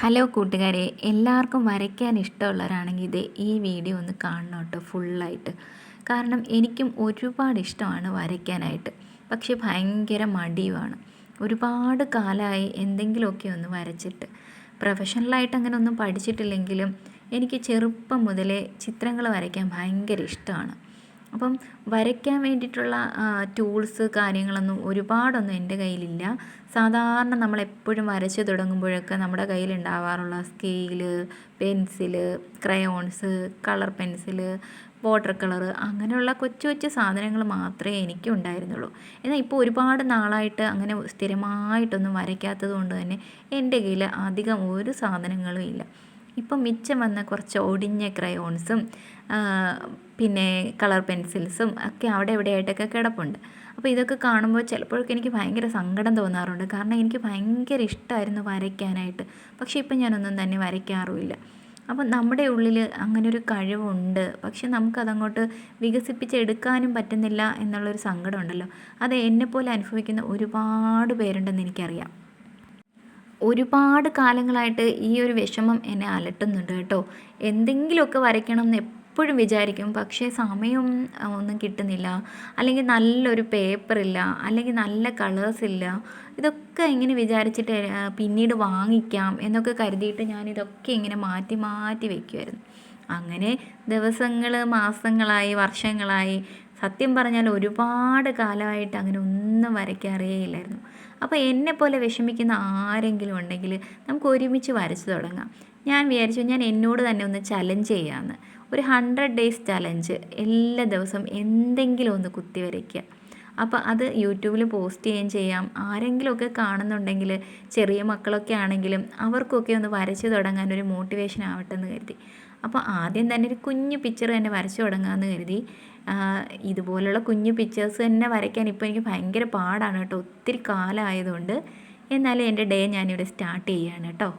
Hello കൂട്ടുകാരെ, എല്ലാവർക്കും വരയ്ക്കാൻ ഇഷ്ടമുള്ളവരാണെങ്കിൽ ഈ വീഡിയോ ഒന്ന് കാണണം കേട്ടോ ഫുള്ളായിട്ട്. കാരണം എനിക്കും ഒരുപാട് ഇഷ്ടമാണ് വരയ്ക്കാനായിട്ട്. പക്ഷേ ഭയങ്കര മടിയുമാണ്. ഒരുപാട് കാലമായി എന്തെങ്കിലുമൊക്കെ ഒന്ന് വരച്ചിട്ട്. പ്രൊഫഷണലായിട്ട് അങ്ങനെ ഒന്നും പഠിച്ചിട്ടില്ലെങ്കിലും എനിക്ക് ചെറുപ്പം മുതലേ ചിത്രങ്ങൾ വരയ്ക്കാൻ ഭയങ്കര ഇഷ്ടമാണ്. അപ്പം വരയ്ക്കാൻ വേണ്ടിയിട്ടുള്ള ടൂൾസ് കാര്യങ്ങളൊന്നും ഒരുപാടൊന്നും എൻ്റെ കയ്യിലില്ല. സാധാരണ നമ്മളെപ്പോഴും വരച്ച് തുടങ്ങുമ്പോഴൊക്കെ നമ്മുടെ കയ്യിലുണ്ടാവാറുള്ള scale, pencil, crayons, colour pencil, water colour അങ്ങനെയുള്ള കൊച്ചു കൊച്ചു സാധനങ്ങൾ മാത്രമേ എനിക്കും ഉണ്ടായിരുന്നുള്ളൂ. എന്നാൽ ഇപ്പോൾ ഒരുപാട് നാളായിട്ട് അങ്ങനെ സ്ഥിരമായിട്ടൊന്നും വരയ്ക്കാത്തത് കൊണ്ട് തന്നെ എൻ്റെ കയ്യിൽ അധികം ഒരു സാധനങ്ങളും ഇല്ല. ഇപ്പം മിച്ചം വന്ന കുറച്ച് ഒടിഞ്ഞ ക്രയോൺസും പിന്നെ കളർ പെൻസിൽസും ഒക്കെ അവിടെ ഇവിടെയായിട്ടൊക്കെ കിടപ്പുണ്ട്. അപ്പോൾ ഇതൊക്കെ കാണുമ്പോൾ ചിലപ്പോഴൊക്കെ എനിക്ക് ഭയങ്കര സങ്കടം തോന്നാറുണ്ട്. കാരണം എനിക്ക് ഭയങ്കര ഇഷ്ടമായിരുന്നു വരയ്ക്കാനായിട്ട്. പക്ഷേ ഇപ്പം ഞാനൊന്നും തന്നെ വരയ്ക്കാറുമില്ല. അപ്പം നമ്മുടെ ഉള്ളിൽ അങ്ങനൊരു കഴിവുണ്ട്, പക്ഷെ നമുക്കതങ്ങോട്ട് വികസിപ്പിച്ചെടുക്കാനും പറ്റുന്നില്ല എന്നുള്ളൊരു സങ്കടം ഉണ്ടല്ലോ. അത് എന്നെപ്പോലെ അനുഭവിക്കുന്ന ഒരുപാട് പേരുണ്ടെന്ന് എനിക്കറിയാം. ഒരുപാട് കാലങ്ങളായിട്ട് ഈ ഒരു വിഷമം എന്നെ അലട്ടുന്നുണ്ട് കേട്ടോ. എന്തെങ്കിലുമൊക്കെ വരയ്ക്കണം എന്ന് എപ്പോഴും വിചാരിക്കും, പക്ഷേ സമയം ഒന്നും കിട്ടുന്നില്ല. അല്ലെങ്കിൽ നല്ലൊരു പേപ്പറില്ല, അല്ലെങ്കിൽ നല്ല കളേഴ്സില്ല. ഇതൊക്കെ ഇങ്ങനെ വിചാരിച്ചിട്ട് പിന്നീട് വാങ്ങിക്കാം എന്നൊക്കെ കരുതിയിട്ട് ഞാനിതൊക്കെ ഇങ്ങനെ മാറ്റി മാറ്റി വയ്ക്കുമായിരുന്നു. അങ്ങനെ ദിവസങ്ങൾ, മാസങ്ങളായി, വർഷങ്ങളായി. സത്യം പറഞ്ഞാൽ ഒരുപാട് കാലമായിട്ട് അങ്ങനെ ഒന്നും വരയ്ക്കാറേ ഇല്ലായിരുന്നു. അപ്പോൾ എന്നെപ്പോലെ വിഷമിക്കുന്ന ആരെങ്കിലും ഉണ്ടെങ്കിൽ നമുക്ക് ഒരുമിച്ച് വരച്ച് തുടങ്ങാം. ഞാൻ വിചാരിച്ചു ഞാൻ എന്നോട് തന്നെ ഒന്ന് ചലഞ്ച് ചെയ്യാമെന്ന്. ഒരു 100 ഡേയ്സ് ചലഞ്ച്. എല്ലാ ദിവസവും എന്തെങ്കിലും ഒന്ന് കുത്തി വരയ്ക്കുക. അപ്പോൾ അത് യൂട്യൂബിൽ പോസ്റ്റ് ചെയ്യുകയും ചെയ്യാം. ആരെങ്കിലുമൊക്കെ കാണുന്നുണ്ടെങ്കിൽ, ചെറിയ മക്കളൊക്കെ ആണെങ്കിലും അവർക്കൊക്കെ ഒന്ന് വരച്ച് തുടങ്ങാൻ ഒരു മോട്ടിവേഷൻ ആവട്ടെ എന്ന് കരുതി. അപ്പോൾ ആദ്യം തന്നെ ഒരു കുഞ്ഞു പിക്ചർ തന്നെ വരച്ച് തുടങ്ങാമെന്ന് കരുതി. ഇതുപോലുള്ള കുഞ്ഞു പിക്ചേഴ്സ് തന്നെ വരയ്ക്കാൻ ഇപ്പോൾ എനിക്ക് ഭയങ്കര പാടാണ് കേട്ടോ, ഒത്തിരി കാലമായതുകൊണ്ട്. എന്നാലും എൻ്റെ ഡേ ഞാനിവിടെ സ്റ്റാർട്ട് ചെയ്യുകയാണ് കേട്ടോ.